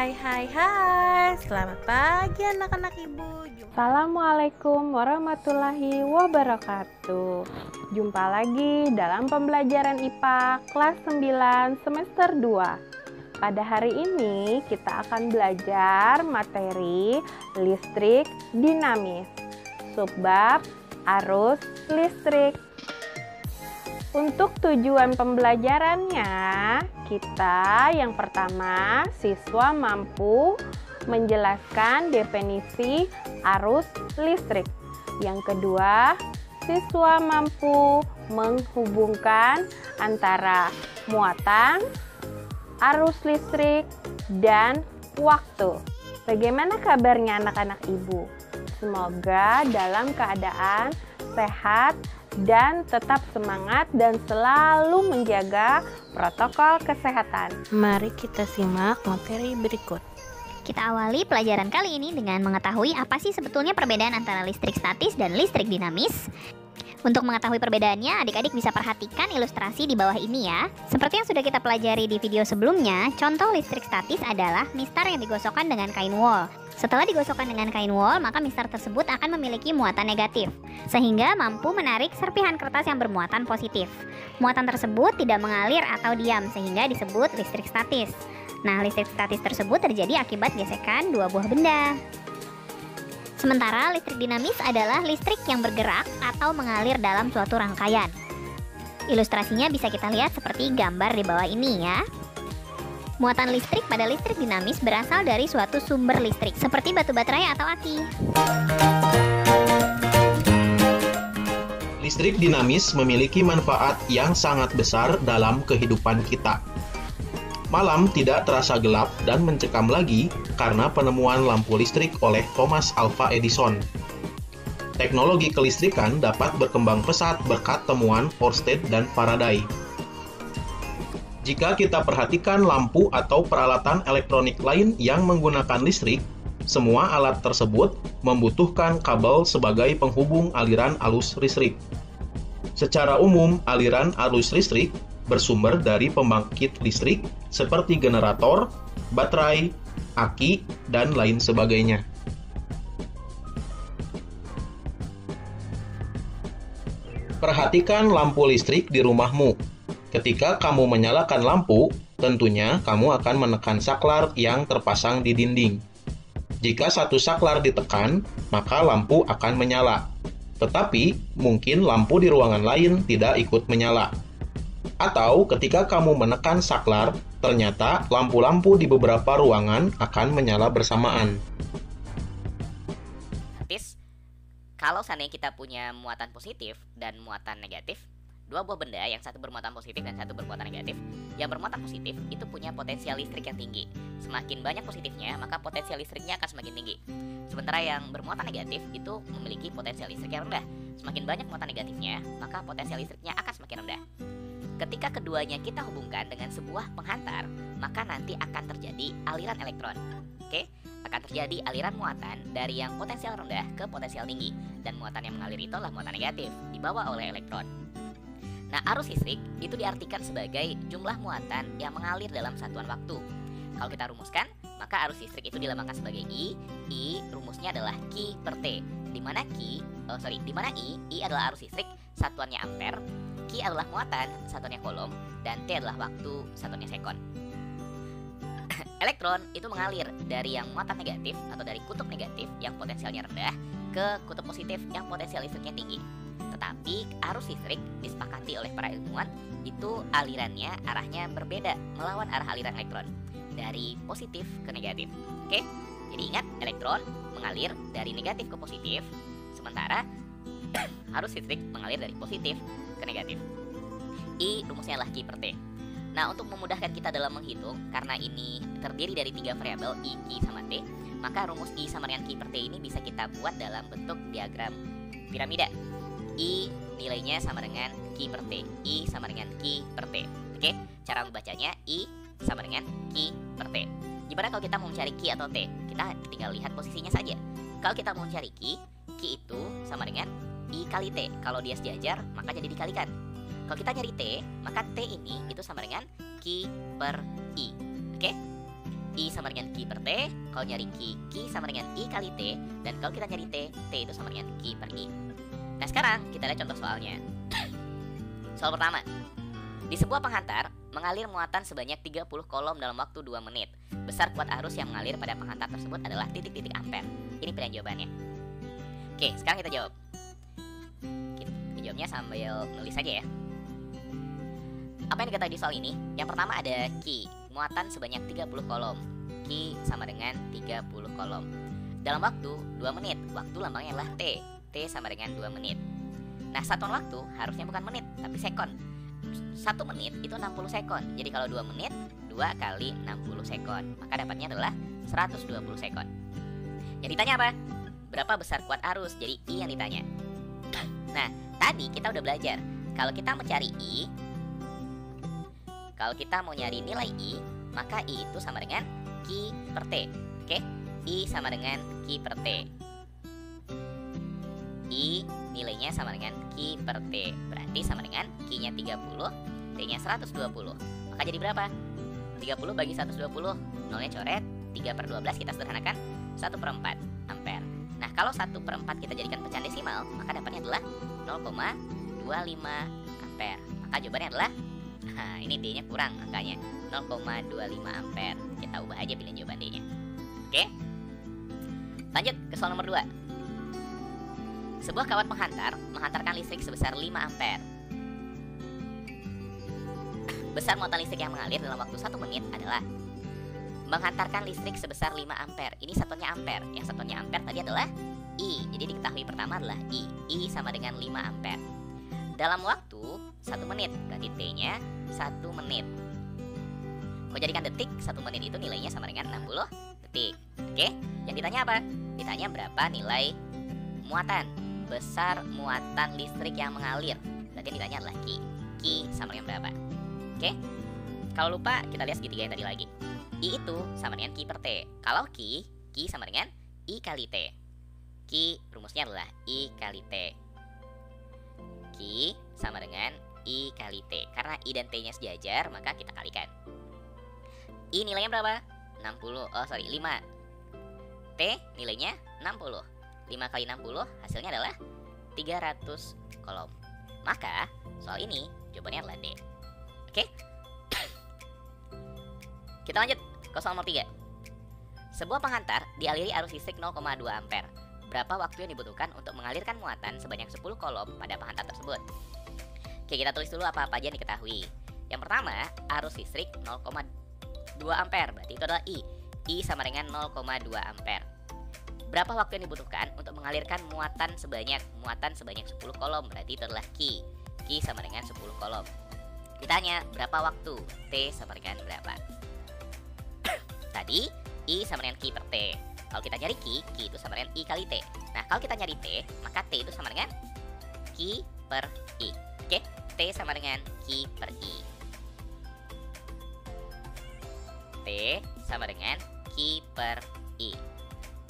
Hai, selamat pagi anak-anak ibu. Assalamualaikum warahmatullahi wabarakatuh. Jumpa lagi dalam pembelajaran IPA kelas 9 semester 2. Pada hari ini kita akan belajar materi listrik dinamis, subbab arus listrik. Untuk tujuan pembelajarannya, kita yang pertama siswa mampu menjelaskan definisi arus listrik. Yang kedua, siswa mampu menghubungkan antara muatan, arus listrik, dan waktu. Bagaimana kabarnya anak-anak ibu? Semoga dalam keadaan sehat dan tetap semangat dan selalu menjaga protokol kesehatan. Mari kita simak materi berikut. Kita awali pelajaran kali ini dengan mengetahui apa sih sebetulnya perbedaan antara listrik statis dan listrik dinamis. Untuk mengetahui perbedaannya, adik-adik bisa perhatikan ilustrasi di bawah ini ya. Seperti yang sudah kita pelajari di video sebelumnya, contoh listrik statis adalah mistar yang digosokkan dengan kain wol. Setelah digosokkan dengan kain wol, maka mistar tersebut akan memiliki muatan negatif, sehingga mampu menarik serpihan kertas yang bermuatan positif. Muatan tersebut tidak mengalir atau diam, sehingga disebut listrik statis. Nah, listrik statis tersebut terjadi akibat gesekan dua buah benda. Sementara listrik dinamis adalah listrik yang bergerak atau mengalir dalam suatu rangkaian. Ilustrasinya bisa kita lihat seperti gambar di bawah ini ya. Muatan listrik pada listrik dinamis berasal dari suatu sumber listrik, seperti batu baterai atau aki. Listrik dinamis memiliki manfaat yang sangat besar dalam kehidupan kita. Malam tidak terasa gelap dan mencekam lagi karena penemuan lampu listrik oleh Thomas Alva Edison. Teknologi kelistrikan dapat berkembang pesat berkat temuan Ørsted dan Faraday. Jika kita perhatikan lampu atau peralatan elektronik lain yang menggunakan listrik, semua alat tersebut membutuhkan kabel sebagai penghubung aliran arus listrik. Secara umum, aliran arus listrik bersumber dari pembangkit listrik seperti generator, baterai, aki, dan lain sebagainya. Perhatikan lampu listrik di rumahmu. Ketika kamu menyalakan lampu, tentunya kamu akan menekan saklar yang terpasang di dinding. Jika satu saklar ditekan, maka lampu akan menyala. Tetapi, mungkin lampu di ruangan lain tidak ikut menyala. Atau ketika kamu menekan saklar, ternyata lampu-lampu di beberapa ruangan akan menyala bersamaan. Kalau seandainya kita punya muatan positif dan muatan negatif, dua buah benda, yang satu bermuatan positif dan satu bermuatan negatif. Yang bermuatan positif itu punya potensial listrik yang tinggi. Semakin banyak positifnya, maka potensial listriknya akan semakin tinggi. Sementara yang bermuatan negatif itu memiliki potensial listrik yang rendah. Semakin banyak muatan negatifnya, maka potensial listriknya akan semakin rendah. Ketika keduanya kita hubungkan dengan sebuah penghantar, maka nanti akan terjadi aliran elektron. Oke? Akan terjadi aliran muatan dari yang potensial rendah ke potensial tinggi. Dan muatan yang mengalir itu adalah muatan negatif, dibawa oleh elektron. Nah, arus listrik itu diartikan sebagai jumlah muatan yang mengalir dalam satuan waktu. Kalau kita rumuskan, maka arus listrik itu dilambangkan sebagai I. I rumusnya adalah Q per T. Di mana I adalah arus listrik, satuannya ampere, Q adalah muatan, satuannya coulomb, dan T adalah waktu, satuannya sekon. Elektron itu mengalir dari yang muatan negatif atau dari kutub negatif yang potensialnya rendah ke kutub positif yang potensial listriknya tinggi. Tetapi arus listrik disepakati oleh para ilmuwan itu alirannya arahnya berbeda melawan arah aliran elektron dari positif ke negatif. Oke? Jadi ingat, elektron mengalir dari negatif ke positif, sementara arus listrik mengalir dari positif ke negatif. I rumusnya adalah Q per T. Nah, untuk memudahkan kita dalam menghitung, karena ini terdiri dari 3 variabel I, Q, sama T, maka rumus I sama dengan Q per T ini bisa kita buat dalam bentuk diagram piramida. I nilainya sama dengan Q per T. I sama dengan Q per T. Oke, cara membacanya I sama dengan Q per T. Gimana kalau kita mau mencari Q atau T? Kita tinggal lihat posisinya saja. Kalau kita mau mencari Q itu sama dengan I kali T. Kalau dia sejajar, maka jadi dikalikan. Kalau kita nyari T, maka T ini itu sama dengan Q per I. Oke? I sama dengan Q per T. Kalau nyari Q sama dengan I kali T. Dan kalau kita nyari T itu sama dengan Q per I. Nah sekarang kita lihat contoh soalnya. Soal pertama. Di sebuah penghantar mengalir muatan sebanyak 30 kolom dalam waktu 2 menit. Besar kuat arus yang mengalir pada penghantar tersebut adalah titik-titik ampere. Ini pilihan jawabannya. Oke, sekarang kita jawab. Kita jawabnya sambil nulis saja ya. Apa yang diketahui di soal ini? Yang pertama ada Q, muatan sebanyak 30 kolom. Q sama dengan 30 kolom. Dalam waktu 2 menit, waktu lambangnya adalah T. T sama dengan 2 menit. Nah, satuan waktu harusnya bukan menit, tapi sekon. 1 menit itu 60 sekon. Jadi kalau 2 menit, 2 kali 60 sekon. Maka dapatnya adalah 120 sekon. Yang ditanya apa? Berapa besar kuat arus? Jadi I yang ditanya. Nah, tadi kita udah belajar. Kalau kita mencari I, kalau kita mau nyari nilai I, maka I itu sama dengan Q per T. Oke? I sama dengan Q per T. I nilainya sama dengan Q per T. Berarti sama dengan Q-nya 30, T-nya 120. Maka jadi berapa? 30 bagi 120, nolnya coret, 3 per 12 kita sederhanakan, 1/4 ampere. Nah, kalau 1/4 kita jadikan pecahan desimal, maka dapatnya adalah 0,25 ampere. Maka jawabannya adalah, nah ini D-nya kurang angkanya, 0,25 ampere. Kita ubah aja pilihan jawaban D-nya. Oke? Lanjut ke soal nomor 2. Sebuah kawat penghantar menghantarkan listrik sebesar 5 ampere. Besar muatan listrik yang mengalir dalam waktu 1 menit adalah menghantarkan listrik sebesar 5 ampere. Ini satuannya ampere. Yang satuannya ampere tadi adalah I. Jadi diketahui pertama adalah I. I sama dengan 5 ampere. Dalam waktu 1 menit. Berarti T-nya 1 menit. Kalau jadikan detik, 1 menit itu nilainya sama dengan 60 detik. Oke? Yang ditanya apa? Ditanya berapa nilai muatan. Besar muatan listrik yang mengalir. Berarti yang ditanya adalah Q. Q sama dengan berapa? Oke? Kalau lupa, kita lihat segitiga yang tadi lagi. I itu sama dengan Q per T. Kalau Q sama dengan I kali T. Q rumusnya adalah I kali T. Q sama dengan I kali T. Karena I dan T-nya sejajar, maka kita kalikan. I nilainya berapa? 5. T nilainya 60. 5 kali 60 hasilnya adalah 300 kolom. Maka soal ini jawabannya adalah D. Oke? Kita lanjut ke soal nomor 3. Sebuah penghantar dialiri arus listrik 0,2 ampere. Berapa waktu yang dibutuhkan untuk mengalirkan muatan sebanyak 10 kolom pada penghantar tersebut? Oke, kita tulis dulu apa-apa aja yang diketahui. Yang pertama, arus listrik 0,2 ampere. Berarti itu adalah I. I sama dengan 0,2 ampere. Berapa waktu yang dibutuhkan untuk mengalirkan muatan sebanyak 10 kolom? Berarti itu adalah Q. Q sama dengan 10 kolom. Ditanya berapa waktu? T sama dengan berapa? Tadi I sama dengan Q per T. Kalau kita nyari Q itu sama dengan I kali T. Nah, kalau kita nyari T, maka T itu sama dengan Q per I. Oke? T sama dengan Q per I. T sama dengan Q per I.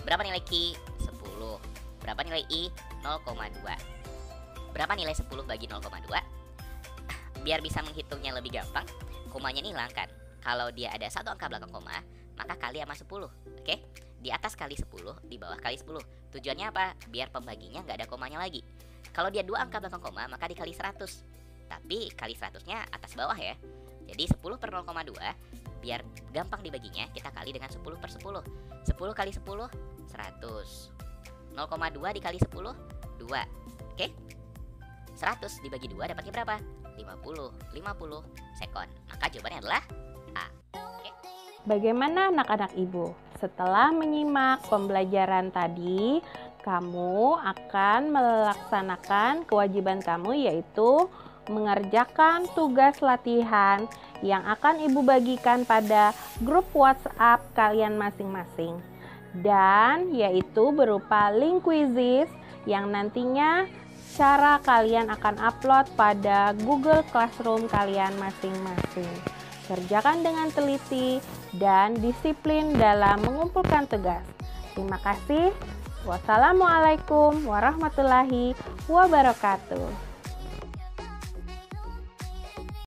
Berapa nilai Q? 10. Berapa nilai I? 0,2. Berapa nilai 10 bagi 0,2? Biar bisa menghitungnya lebih gampang, komanya ini hilangkan. Kalau dia ada satu angka belakang koma, maka kali sama 10. Oke? Di atas kali 10, di bawah kali 10. Tujuannya apa? Biar pembaginya nggak ada komanya lagi. Kalau dia 2 angka belakang koma, maka dikali 100. Tapi kali 100-nya atas bawah ya. Jadi 10 per 0,2, biar gampang dibaginya, kita kali dengan 10 per 10. 10 kali 10, 100. 0,2 dikali 10, 2. Oke? 100 dibagi 2 dapatnya berapa? 50 sekon. Maka jawabannya adalah A. Oke? Bagaimana anak-anak ibu? Setelah menyimak pembelajaran tadi, kamu akan melaksanakan kewajiban kamu, yaitu mengerjakan tugas latihan yang akan ibu bagikan pada grup WhatsApp kalian masing-masing. Dan yaitu berupa link quizzes yang nantinya cara kalian akan upload pada Google Classroom kalian masing-masing. Kerjakan dengan teliti dan disiplin dalam mengumpulkan tugas. Terima kasih. Wassalamualaikum warahmatullahi wabarakatuh.